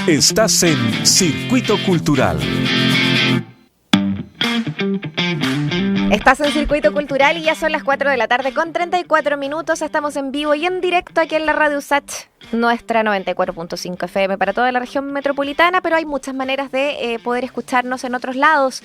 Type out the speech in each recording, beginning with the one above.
Estás en Circuito Cultural. Estás en Circuito Cultural y ya son las 4 de la tarde con 34 minutos. Estamos en vivo y en directo aquí en la Radio USACH, nuestra 94.5 FM para toda la región metropolitana, pero hay muchas maneras de poder escucharnos en otros lados,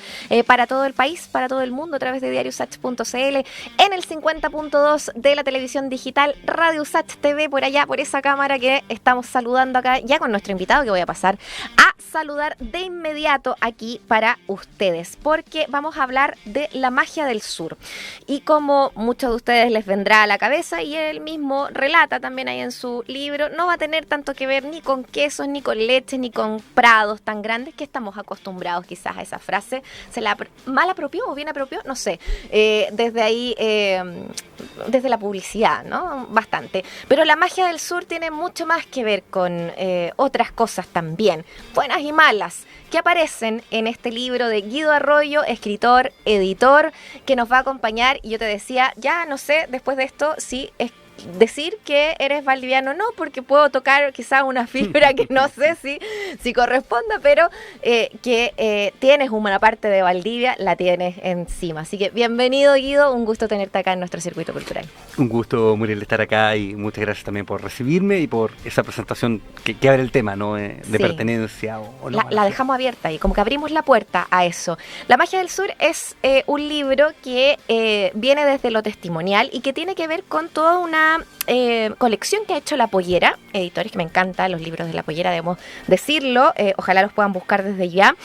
para todo el país, para todo el mundo, a través de diariosach.cl, en el 50.2 de la televisión digital, Radio USACH TV, por allá, por esa cámara que estamos saludando acá, ya con nuestro invitado que voy a pasar a saludar de inmediato aquí para ustedes, porque vamos a hablar de la magia del sur. Y como muchos de ustedes les vendrá a la cabeza, y él mismo relata también ahí en su libro, no va a tener tanto que ver ni con quesos, ni con leche, ni con prados tan grandes que estamos acostumbrados quizás a esa frase. ¿Se la mal apropió o bien apropió? No sé. Desde ahí, desde la publicidad, ¿no? Bastante. Pero la magia del sur tiene mucho más que ver con otras cosas también, buenas y malas, que aparecen en este libro de Guido Arroyo, escritor, editor, que nos va a acompañar. Y yo te decía, ya no sé, después de esto, si es decir que eres valdiviano o no, porque puedo tocar quizás una fibra que no sé si corresponda, pero que tienes una parte de Valdivia, la tienes encima. Así que bienvenido, Guido, un gusto tenerte acá en nuestro Circuito Cultural. Un gusto, Muriel, estar acá, y muchas gracias también por recibirme y por esa presentación que abre el tema, ¿no? De sí, pertenencia o no. La dejamos abierta y como que abrimos la puerta a eso. La magia del sur es un libro que viene desde lo testimonial y que tiene que ver con toda una colección que ha hecho La Pollera, editores que me encantan los libros de La Pollera, debemos decirlo, ojalá los puedan buscar desde ya,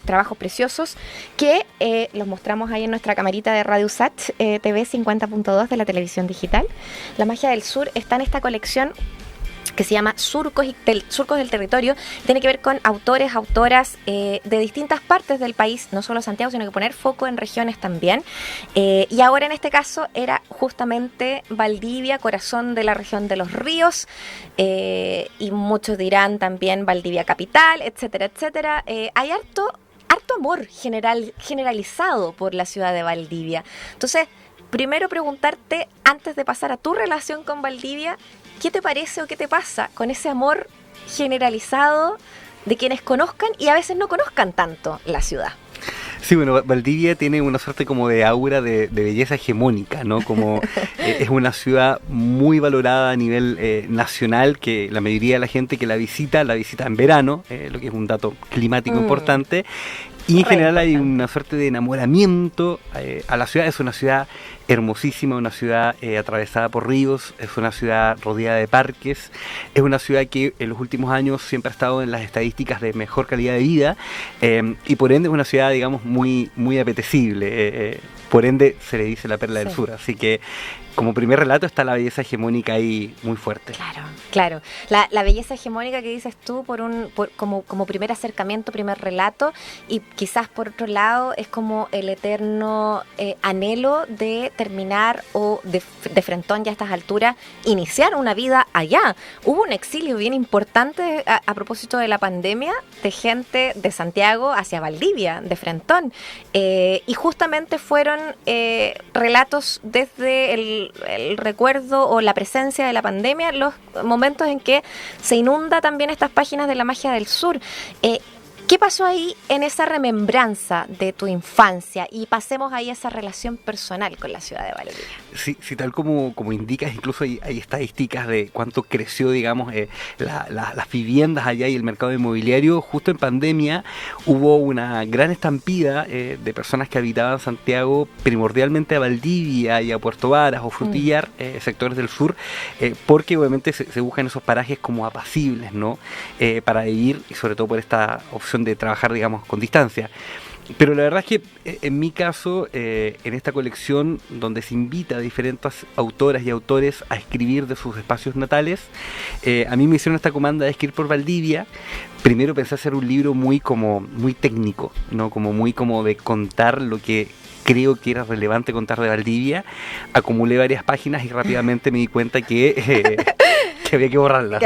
trabajos preciosos que los mostramos ahí en nuestra camarita de Radio USACH TV 50.2 de la televisión digital. La magia del sur está en esta colección que se llama Surcos del Territorio. Tiene que ver con autores, autoras de distintas partes del país, no solo Santiago, sino que poner foco en regiones también. Y ahora en este caso era justamente Valdivia, corazón de la región de los ríos, y muchos dirán también Valdivia capital, etcétera, etcétera. Hay harto amor generalizado por la ciudad de Valdivia. Entonces, primero preguntarte, antes de pasar a tu relación con Valdivia, ¿qué te parece o qué te pasa con ese amor generalizado de quienes conozcan y a veces no conozcan tanto la ciudad? Sí, bueno, Valdivia tiene una suerte como de aura de belleza hegemónica, ¿no? Como es una ciudad muy valorada a nivel nacional, que la mayoría de la gente que la visita en verano, lo que es un dato climático importante. Y en general hay una suerte de enamoramiento a la ciudad. Es una ciudad hermosísima, una ciudad atravesada por ríos, es una ciudad rodeada de parques, es una ciudad que en los últimos años siempre ha estado en las estadísticas de mejor calidad de vida, y por ende es una ciudad, digamos, muy, muy apetecible. Por ende se le dice la perla del sur, así que como primer relato está la belleza hegemónica ahí muy fuerte. Claro. La belleza hegemónica que dices tú como primer acercamiento, primer relato, y quizás por otro lado es como el eterno anhelo de terminar o de frentón ya a estas alturas, iniciar una vida allá. Hubo un exilio bien importante a propósito de la pandemia de gente de Santiago hacia Valdivia, de frentón, y justamente fueron relatos desde el recuerdo o la presencia de la pandemia, los momentos en que se inunda también estas páginas de la magia del sur. ¿Qué pasó ahí en esa remembranza de tu infancia? Y pasemos ahí a esa relación personal con la ciudad de Valdivia. Sí, tal como indicas, incluso hay estadísticas de cuánto creció, digamos, las viviendas allá y el mercado inmobiliario. Justo en pandemia hubo una gran estampida de personas que habitaban Santiago, primordialmente a Valdivia y a Puerto Varas o Frutillar, sectores del sur, porque obviamente se buscan esos parajes como apacibles, ¿no? Para vivir, y sobre todo por esta opción de trabajar, digamos, con distancia. Pero la verdad es que en mi caso, en esta colección donde se invita a diferentes autoras y autores a escribir de sus espacios natales, a mí me hicieron esta comanda de escribir por Valdivia. Primero pensé hacer un libro muy técnico, ¿no? Muy de contar lo que creo que era relevante contar de Valdivia. Acumulé varias páginas y rápidamente me di cuenta que había que borrarlas.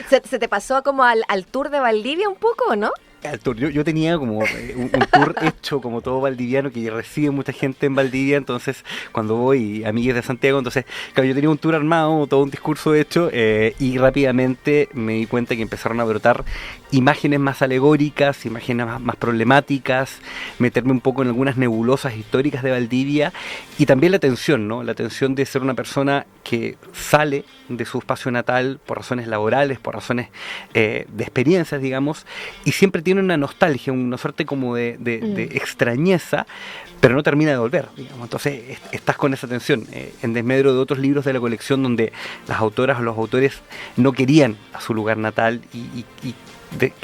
¿Se te pasó como al tour de Valdivia un poco, no? al tour. Yo tenía como un tour hecho como todo valdiviano, que recibe mucha gente en Valdivia, entonces cuando voy, amigues de Santiago, entonces claro, yo tenía un tour armado, todo un discurso hecho, y rápidamente me di cuenta que empezaron a brotar imágenes más alegóricas, imágenes más problemáticas, meterme un poco en algunas nebulosas históricas de Valdivia, y también la tensión, ¿no? La tensión de ser una persona que sale de su espacio natal por razones laborales, por razones de experiencias, digamos, y siempre tiene una nostalgia, una suerte como de extrañeza, pero no termina de volver, digamos. Entonces estás con esa tensión, en desmedro de otros libros de la colección donde las autoras o los autores no querían a su lugar natal y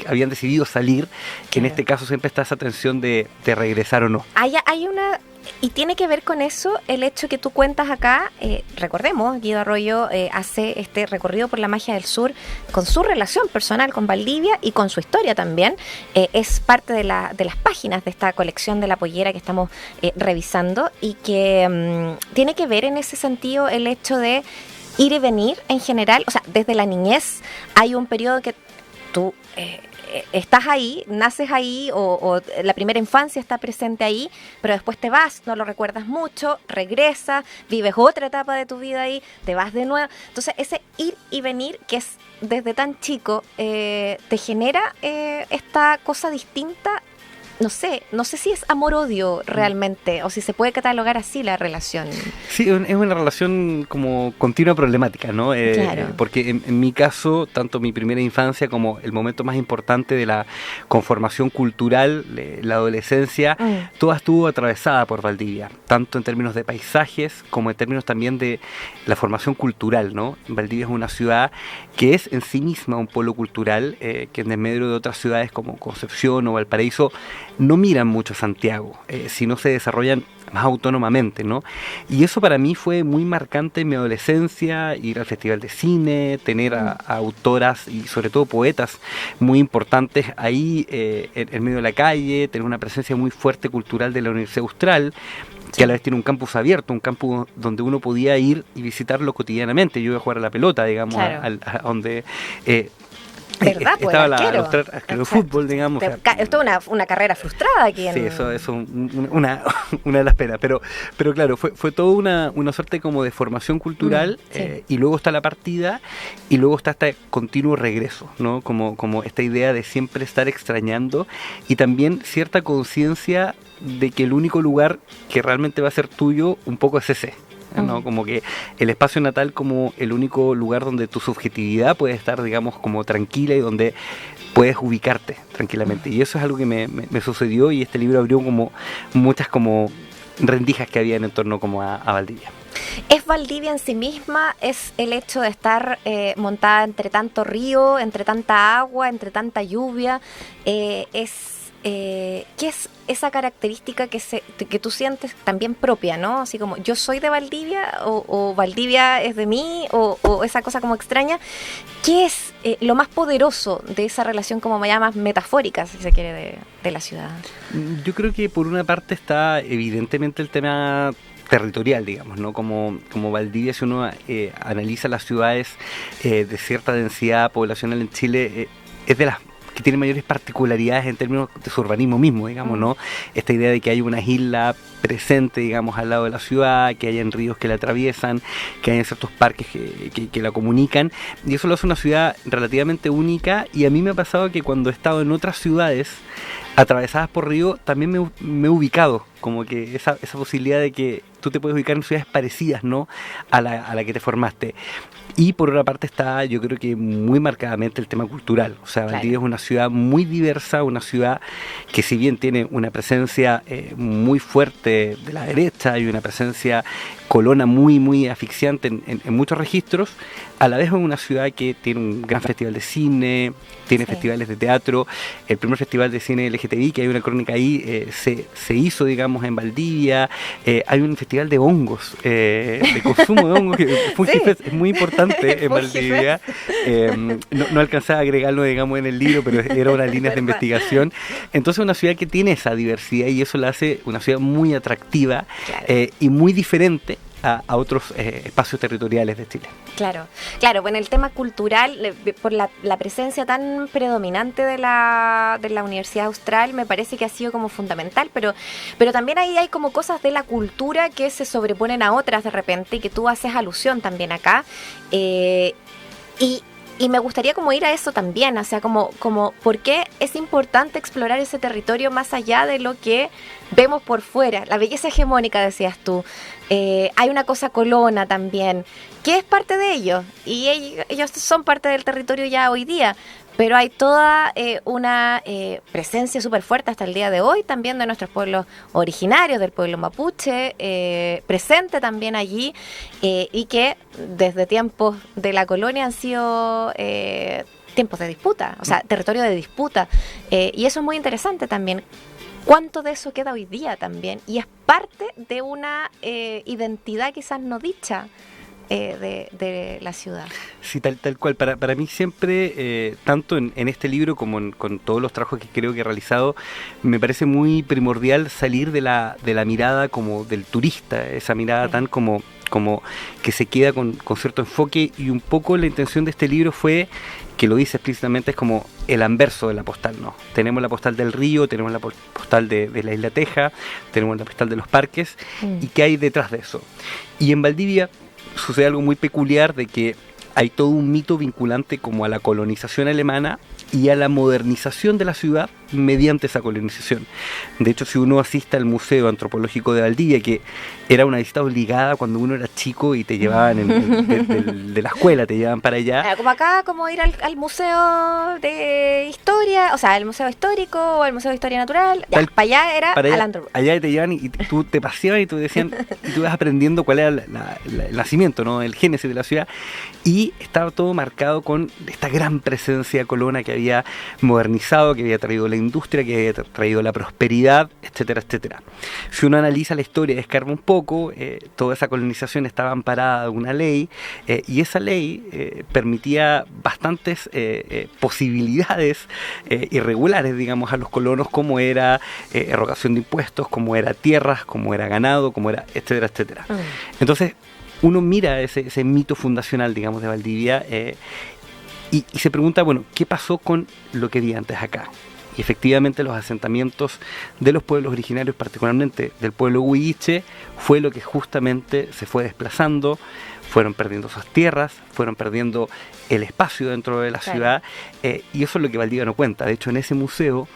habían decidido salir, que en este caso siempre está esa tensión de regresar o no. Hay una... Y tiene que ver con eso el hecho que tú cuentas acá. Recordemos, Guido Arroyo hace este recorrido por la magia del sur con su relación personal con Valdivia y con su historia también. Es parte de las páginas de esta colección de La Pollera que estamos revisando, y que tiene que ver en ese sentido el hecho de ir y venir en general. O sea, desde la niñez hay un periodo que tú... estás ahí, naces ahí, o la primera infancia está presente ahí, pero después te vas, no lo recuerdas mucho, regresas, vives otra etapa de tu vida ahí, te vas de nuevo. Entonces ese ir y venir, que es desde tan chico, te genera esta cosa distinta. No sé si es amor-odio realmente, o si se puede catalogar así la relación. Sí, es una relación como continua problemática, ¿no? Claro. Porque en mi caso, tanto mi primera infancia como el momento más importante de la conformación cultural, la adolescencia, toda estuvo atravesada por Valdivia, tanto en términos de paisajes como en términos también de la formación cultural, ¿no? Valdivia es una ciudad que es en sí misma un polo cultural, que en desmedro de otras ciudades como Concepción o Valparaíso no miran mucho a Santiago, sino se desarrollan más autónomamente, ¿no? Y eso para mí fue muy marcante en mi adolescencia, ir al Festival de Cine, tener a autoras y sobre todo poetas muy importantes ahí en medio de la calle, tener una presencia muy fuerte cultural de la Universidad Austral, que a la vez tiene un campus abierto, un campus donde uno podía ir y visitarlo cotidianamente. Yo iba a jugar a la pelota, digamos, claro, a donde... ¿verdad? Estaba pues, la arquero de fútbol, digamos. Esto es una carrera frustrada aquí en... Sí, eso es una de las penas. Pero claro, fue toda una suerte como de formación cultural, sí. Y luego está la partida, y luego está este continuo regreso, ¿no? Como esta idea de siempre estar extrañando, y también cierta conciencia de que el único lugar que realmente va a ser tuyo un poco es ese, ¿no? Como que el espacio natal como el único lugar donde tu subjetividad puede estar, digamos, como tranquila y donde puedes ubicarte tranquilamente. Y eso es algo que me sucedió, y este libro abrió como muchas como rendijas que había en torno como a Valdivia. ¿Es Valdivia en sí misma? ¿Es el hecho de estar montada entre tanto río, entre tanta agua, entre tanta lluvia? ¿Qué es esa característica que tú sientes también propia, ¿no? Así como, yo soy de Valdivia, o Valdivia es de mí, o esa cosa como extraña. ¿Qué es lo más poderoso de esa relación, como me llamas, metafórica, si se quiere, de la ciudad? Yo creo que por una parte está evidentemente el tema territorial, digamos, ¿no? Como Valdivia, si uno analiza las ciudades de cierta densidad poblacional en Chile, es de las que tiene mayores particularidades en términos de su urbanismo mismo, digamos, ¿no? Esta idea de que hay una isla presente, digamos, al lado de la ciudad, que hayan ríos que la atraviesan, que hay ciertos parques que la comunican, y eso lo hace una ciudad relativamente única. Y a mí me ha pasado que cuando he estado en otras ciudades atravesadas por río, también me he ubicado, como que esa posibilidad de que tú te puedes ubicar en ciudades parecidas, ¿no?, a la que te formaste. Y por otra parte está, yo creo que muy marcadamente el tema cultural. O sea, Valdivia, claro, es una ciudad muy diversa, una ciudad que, si bien tiene una presencia muy fuerte de la derecha y una presencia colona muy, muy asfixiante en muchos registros, a la vez es una ciudad que tiene un gran festival de cine, tiene festivales de teatro. El primer festival de cine LGTBI, que hay una crónica ahí, se hizo, digamos, en Valdivia. Hay un festival de hongos, de consumo de hongos, que es muy importante en Valdivia. No alcancé a agregarlo, digamos, en el libro, pero era una línea de investigación. Entonces, una ciudad que tiene esa diversidad, y eso la hace una ciudad muy atractiva, claro, y muy diferente a otros espacios territoriales de Chile. Claro, bueno, el tema cultural, por la presencia tan predominante de la Universidad Austral, me parece que ha sido como fundamental, pero también ahí hay como cosas de la cultura que se sobreponen a otras de repente, y que tú haces alusión también acá, y me gustaría como ir a eso también, o sea, como por qué es importante explorar ese territorio más allá de lo que vemos por fuera. La belleza hegemónica, decías tú. Hay una cosa colona también, que es parte de ellos, y ellos son parte del territorio ya hoy día, pero hay toda una presencia súper fuerte hasta el día de hoy también de nuestros pueblos originarios, del pueblo mapuche, presente también allí, y que desde tiempos de la colonia han sido tiempos de disputa, o sea, territorio de disputa, y eso es muy interesante también. ¿Cuánto de eso queda hoy día también? Y es parte de una identidad quizás no dicha de la ciudad. Sí, tal cual. Para mí siempre, tanto en este libro como con todos los trabajos que creo que he realizado, me parece muy primordial salir de la mirada como del turista, esa mirada tan como que se queda con cierto enfoque, y un poco la intención de este libro fue, que lo dice explícitamente, es como el anverso de la postal, ¿no? Tenemos la postal del río, tenemos la postal de la isla Teja, tenemos la postal de los parques, y qué hay detrás de eso. Y en Valdivia sucede algo muy peculiar, de que hay todo un mito vinculante como a la colonización alemana y a la modernización de la ciudad mediante esa colonización. De hecho, si uno asiste al Museo Antropológico de Valdivia, que era una visita obligada cuando uno era chico y te llevaban de la escuela, te llevaban para allá. Como acá, como ir al Museo de Historia, o sea, el Museo Histórico o el Museo de Historia Natural, ya, para allá era al antropológico. Allá te llevaban y tú te paseabas y tú decían, y tú ibas aprendiendo cuál era el nacimiento, ¿no? El génesis de la ciudad, y estaba todo marcado con esta gran presencia colona que había modernizado, que había traído la industria, que había traído la prosperidad, etcétera, etcétera. Si uno analiza la historia y escarba un poco, toda esa colonización estaba amparada de una ley, y esa ley permitía bastantes posibilidades irregulares, digamos, a los colonos, como era erogación de impuestos, como era tierras, como era ganado, como era, etcétera, etcétera. Entonces, uno mira ese mito fundacional, digamos, de Valdivia, y se pregunta, bueno, ¿qué pasó con lo que había antes acá? Y efectivamente los asentamientos de los pueblos originarios, particularmente del pueblo huilliche, fue lo que justamente se fue desplazando, fueron perdiendo sus tierras, fueron perdiendo el espacio dentro de la ciudad, y eso es lo que Valdivia no cuenta. De hecho, en ese museo,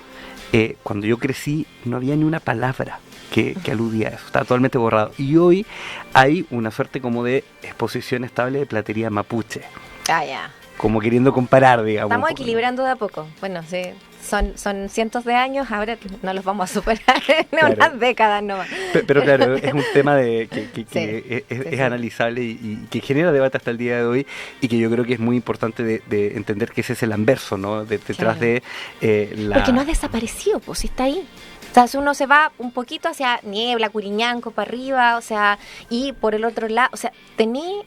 cuando yo crecí, no había ni una palabra que aludía a eso, está totalmente borrado. Y hoy hay una suerte como de exposición estable de platería mapuche. Ya. Como queriendo comparar, digamos. Estamos equilibrando de a poco. Bueno, sí, son cientos de años, ahora no los vamos a superar en unas décadas nomás. Pero claro, es un tema que es analizable y que genera debate hasta el día de hoy, y que yo creo que es muy importante de entender que ese es el anverso, ¿no? Detrás de la... Porque no ha desaparecido, pues, está ahí. O sea, si uno se va un poquito hacia Niebla, Curiñanco, para arriba, o sea, y por el otro lado, o sea, tienes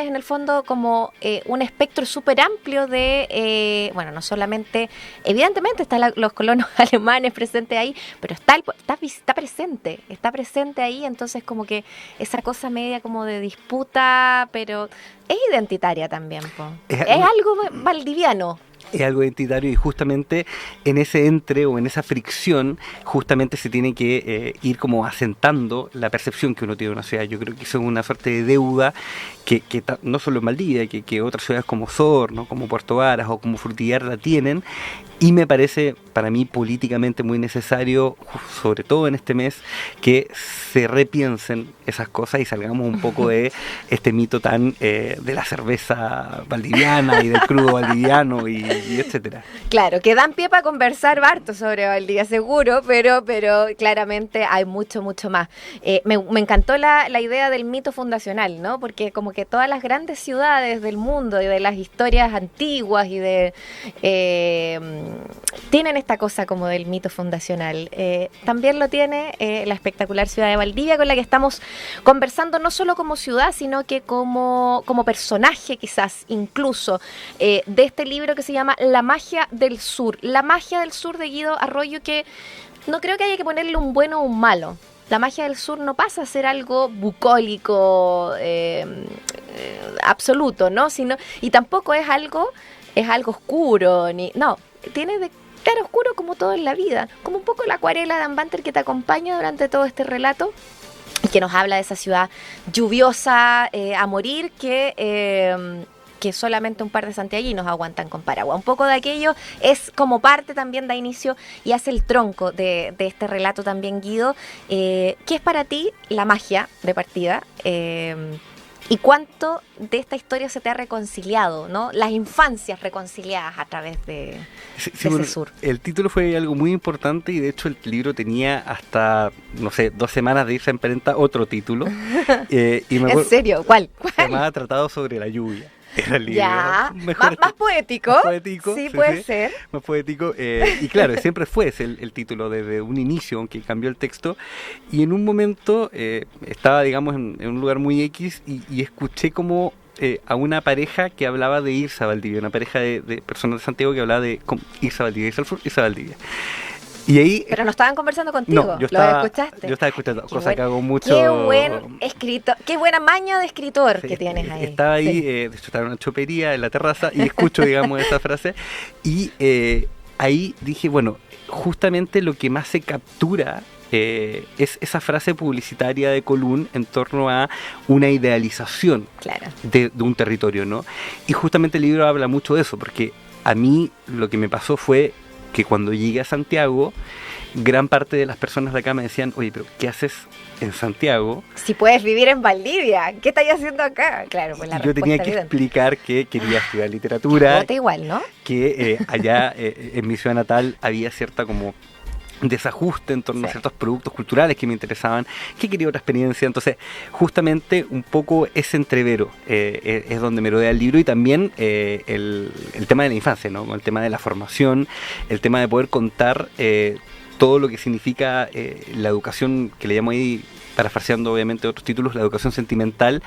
en el fondo como un espectro súper amplio de, bueno, no solamente, evidentemente están los colonos alemanes presentes ahí, pero está presente ahí, entonces como que esa cosa media como de disputa, pero es identitaria también, po. Es algo valdiviano. Es algo identitario, y justamente en ese entre o en esa fricción justamente se tiene que ir como asentando la percepción que uno tiene de una ciudad. Yo creo que eso es una suerte de deuda que no solo en Valdivia, que otras ciudades como Osorno, como Puerto Varas o como Frutillar la tienen, y me parece para mí políticamente muy necesario, sobre todo en este mes, que se repiensen esas cosas y salgamos un poco de este mito tan de la cerveza valdiviana y del crudo valdiviano y etcétera. Claro, que dan pie para conversar harto sobre Valdivia, seguro, pero claramente hay mucho más. Me encantó la idea del mito fundacional, ¿no? Porque como que todas las grandes ciudades del mundo y de las historias antiguas y de tienen esta cosa como del mito fundacional. También lo tiene la espectacular ciudad de Valdivia, con la que estamos conversando no solo como ciudad, sino que como personaje quizás incluso de este libro que se llama La magia del sur. La magia del sur, de Guido Arroyo, que no creo que haya que ponerle un bueno o un malo. la magia del sur no pasa a ser algo bucólico, absoluto, ¿no? Y tampoco es algo oscuro, no, tiene de claro oscuro como todo en la vida, como un poco la acuarela de Ann Banter que te acompaña durante todo este relato y que nos habla de esa ciudad lluviosa a morir que solamente un par de santiaguinos aguantan con paraguas. Un poco de aquello es como parte también, da inicio y hace el tronco de este relato también, Guido. ¿Qué es para ti la magia de partida? ¿Y cuánto de esta historia se te ha reconciliado, ¿no? Las infancias reconciliadas a través de ese sur. El título fue algo muy importante y de hecho el libro tenía hasta, no sé, 2 semanas de irse a imprenta otro título. Y me ¿En serio? ¿Cuál? Se llamaba Tratado sobre la lluvia. Era el libro. Ya, más poético. Más poético. Sí, puede ser. Más poético. Y claro, siempre fue ese el título desde un inicio, aunque cambió el texto. Y en un momento estaba, digamos, en un lugar muy X y escuché como a una pareja que hablaba de irse a Valdivia, una pareja de personas de Santiago que hablaba de irse a Valdivia, irse al sur, irse a Valdivia. Y ahí, pero no estaban conversando contigo, no, ¿lo escuchaste? Yo estaba escuchando, cosa buen, que hago mucho. Qué buen escritor, qué buena maña de escritor que tienes ahí. Estaba ahí, de hecho estaba en una chopería en la terraza y escucho, digamos, esta frase y ahí dije, bueno, justamente lo que más se captura es esa frase publicitaria de Colún en torno a una idealización de un territorio, ¿no? Y justamente el libro habla mucho de eso, porque a mí lo que me pasó fue que cuando llegué a Santiago, gran parte de las personas de acá me decían, oye, pero ¿qué haces en Santiago? Si puedes vivir en Valdivia, ¿qué estás haciendo acá? Claro, pues la yo tenía que explicar que quería estudiar literatura. Igual, ¿no? Que allá en mi ciudad natal había cierta como desajuste en torno a ciertos productos culturales que me interesaban, que quería otra experiencia. Entonces, justamente un poco ese entrevero es donde me rodea el libro y también el tema de la infancia, ¿no? El tema de la formación, el tema de poder contar todo lo que significa la educación, que le llamo ahí, parafraseando obviamente otros títulos, la educación sentimental,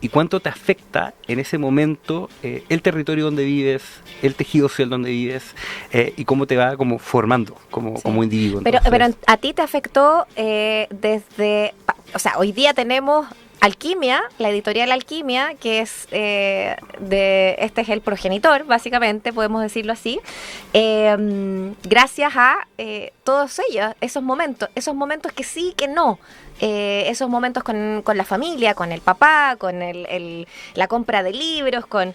y cuánto te afecta en ese momento el territorio donde vives, el tejido social donde vives, y cómo te va como formando como individuo. Pero a ti te afectó desde, o sea, hoy día tenemos Alquimia, la editorial Alquimia, que es este es el progenitor, básicamente, podemos decirlo así, gracias a todos ellos, esos momentos que sí, que no, esos momentos con la familia, con el papá, con la compra de libros, con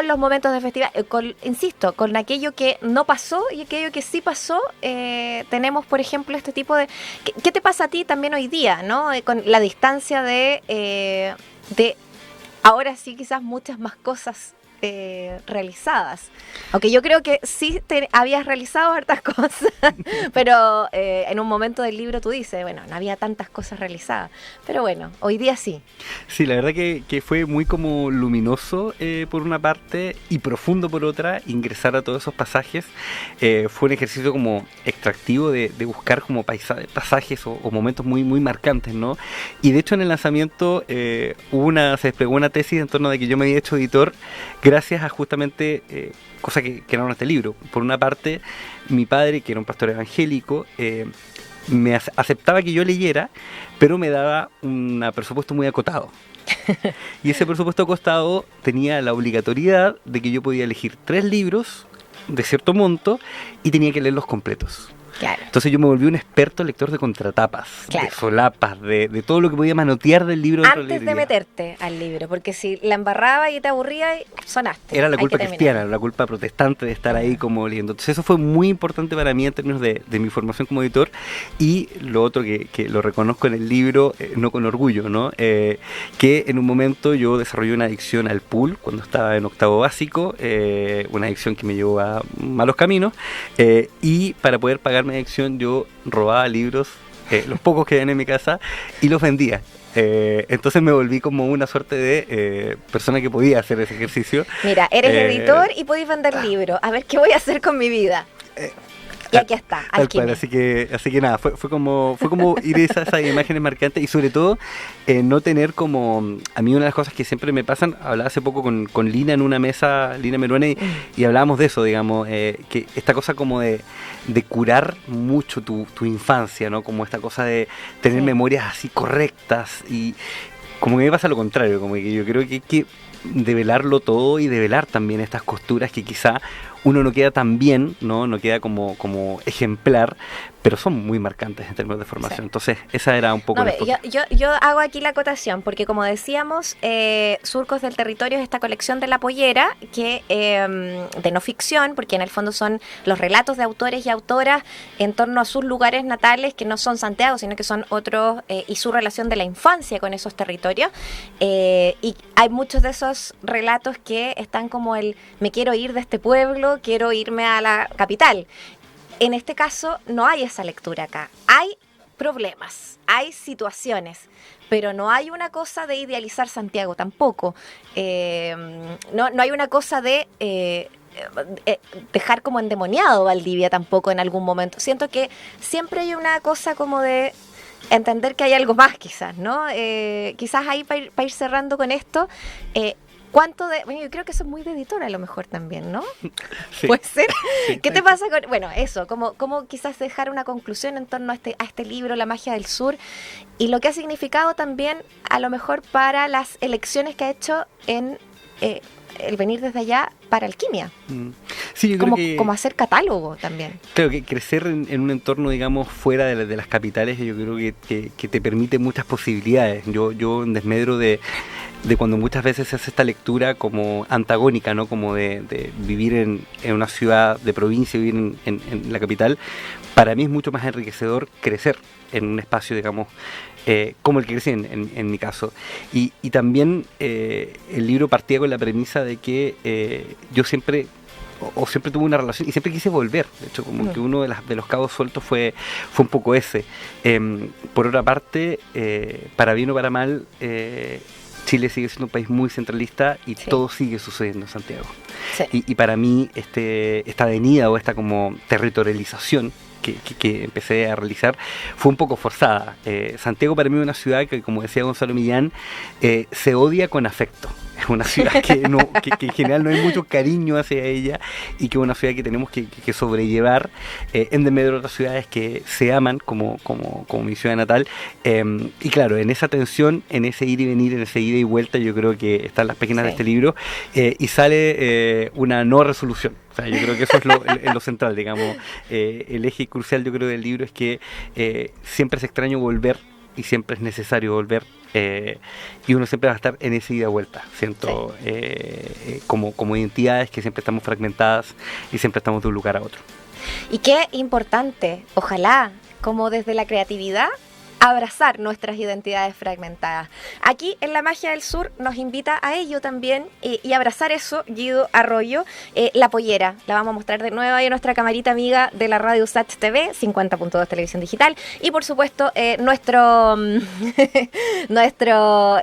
los momentos de festival, insisto, con aquello que no pasó y aquello que sí pasó. Tenemos, por ejemplo, este tipo de... ¿Qué te pasa a ti también hoy día, ¿no? Con la distancia de ahora sí quizás muchas más cosas realizadas, aunque yo creo que sí habías realizado hartas cosas, pero en un momento del libro tú dices, bueno, no había tantas cosas realizadas, pero bueno, hoy día sí. Sí, la verdad que fue muy como luminoso por una parte y profundo por otra, ingresar a todos esos pasajes. Fue un ejercicio como extractivo de buscar como pasajes o momentos muy, muy marcantes, ¿no? Y de hecho en el lanzamiento se desplegó una tesis en torno de que yo me había hecho editor gracias a justamente cosas que eran este libro. Por una parte, mi padre, que era un pastor evangélico, me aceptaba que yo leyera, pero me daba un presupuesto muy acotado. Y ese presupuesto acotado tenía la obligatoriedad de que yo podía elegir 3 libros de cierto monto y tenía que leerlos completos. Claro. Entonces yo me volví un experto lector de contratapas, de solapas, de todo lo que podía manotear del libro. Antes de meterte al libro, porque si la embarraba y te aburría, sonaste. Era la culpa cristiana, era la culpa protestante de estar ahí como leyendo. Entonces eso fue muy importante para mí en términos de mi formación como editor. Y lo otro que lo reconozco en el libro, no con orgullo, ¿no? Que en un momento yo desarrollé una adicción al pool cuando estaba en octavo básico, una adicción que me llevó a malos caminos, y para poder pagar mi adicción yo robaba libros, los pocos que había en mi casa, y los vendía. Entonces me volví como una suerte de persona que podía hacer ese ejercicio. Mira, eres editor y podés vender libros. A ver, ¿qué voy a hacer con mi vida? Y aquí está, Tal cual, así que nada, fue como ir esas imágenes marcantes y sobre todo no tener como, a mí una de las cosas que siempre me pasan, hablaba hace poco con Lina en una mesa, Lina Meruane, y hablábamos de eso, digamos, que esta cosa como de curar mucho tu infancia, ¿no? Como esta cosa de tener memorias así correctas y como que me pasa lo contrario, como que yo creo que hay que develarlo todo y develar también estas costuras que quizá uno no queda tan bien, no queda como ejemplar, pero son muy marcantes en términos de formación. Sí. Entonces, esa era un poco la yo hago aquí la acotación, porque como decíamos, Surcos del Territorio es esta colección de La Pollera, que de no ficción, porque en el fondo son los relatos de autores y autoras en torno a sus lugares natales, que no son Santiago, sino que son otros, y su relación de la infancia con esos territorios. Y hay muchos de esos relatos que están como me quiero ir de este pueblo, quiero irme a la capital. En este caso no hay esa lectura acá. Hay problemas, hay situaciones, pero no hay una cosa de idealizar Santiago tampoco. No hay una cosa de dejar como endemoniado Valdivia tampoco en algún momento. Siento que siempre hay una cosa como de entender que hay algo más quizás, ¿no? Quizás ahí para ir cerrando con esto, bueno, yo creo que eso es muy de editor a lo mejor también, ¿no? Sí. ¿Puede ser? Sí. ¿Qué te pasa con...? Bueno, eso, como quizás dejar una conclusión en torno a este libro, La Magia del Sur, y lo que ha significado también a lo mejor para las elecciones que ha hecho en el venir desde allá para Alquimia. Sí, yo creo que... Como hacer catálogo también. Creo que crecer en un entorno, digamos, fuera de las capitales, yo creo que te permite muchas posibilidades. Yo en desmedro de cuando muchas veces se hace esta lectura como antagónica, ¿no? Como de vivir en una ciudad de provincia, vivir en la capital. Para mí es mucho más enriquecedor crecer en un espacio, digamos, como el que crecí en mi caso. Y también el libro partía con la premisa de que yo siempre tuve una relación y siempre quise volver. De hecho, como que uno de los cabos sueltos fue un poco ese. Por otra parte, para bien o para mal, Chile sigue siendo un país muy centralista y todo sigue sucediendo en Santiago. Sí. Y para mí esta avenida o esta como territorialización que empecé a realizar fue un poco forzada. Santiago para mí es una ciudad que, como decía Gonzalo Millán, se odia con afecto. Es una ciudad que en general no hay mucho cariño hacia ella y que es una ciudad que tenemos que sobrellevar en desmedro de otras ciudades que se aman como mi ciudad natal. Y claro, en esa tensión, en ese ir y venir, en ese ida y vuelta, yo creo que están las páginas de este libro y sale una no resolución. O sea, yo creo que eso es lo central, digamos. El eje crucial, yo creo, del libro es que siempre es extraño volver y siempre es necesario volver y uno siempre va a estar en esa ida y vuelta, siento, como identidades que siempre estamos fragmentadas y siempre estamos de un lugar a otro. Y qué importante, ojalá, como desde la creatividad, abrazar nuestras identidades fragmentadas. Aquí en La Magia del Sur nos invita a ello también y abrazar eso, Guido Arroyo, La Pollera. La vamos a mostrar de nuevo ahí en nuestra camarita amiga de la radio USACH TV, 50.2 Televisión Digital, y por supuesto nuestro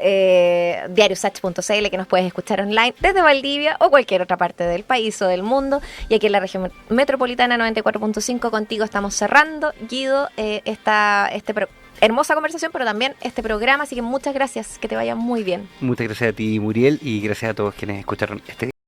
diario usach.cl, que nos puedes escuchar online desde Valdivia o cualquier otra parte del país o del mundo, y aquí en la región metropolitana 94.5 contigo estamos cerrando, Guido, hermosa conversación, pero también este programa, así que muchas gracias, que te vaya muy bien. Muchas gracias a ti, Muriel, y gracias a todos quienes escucharon este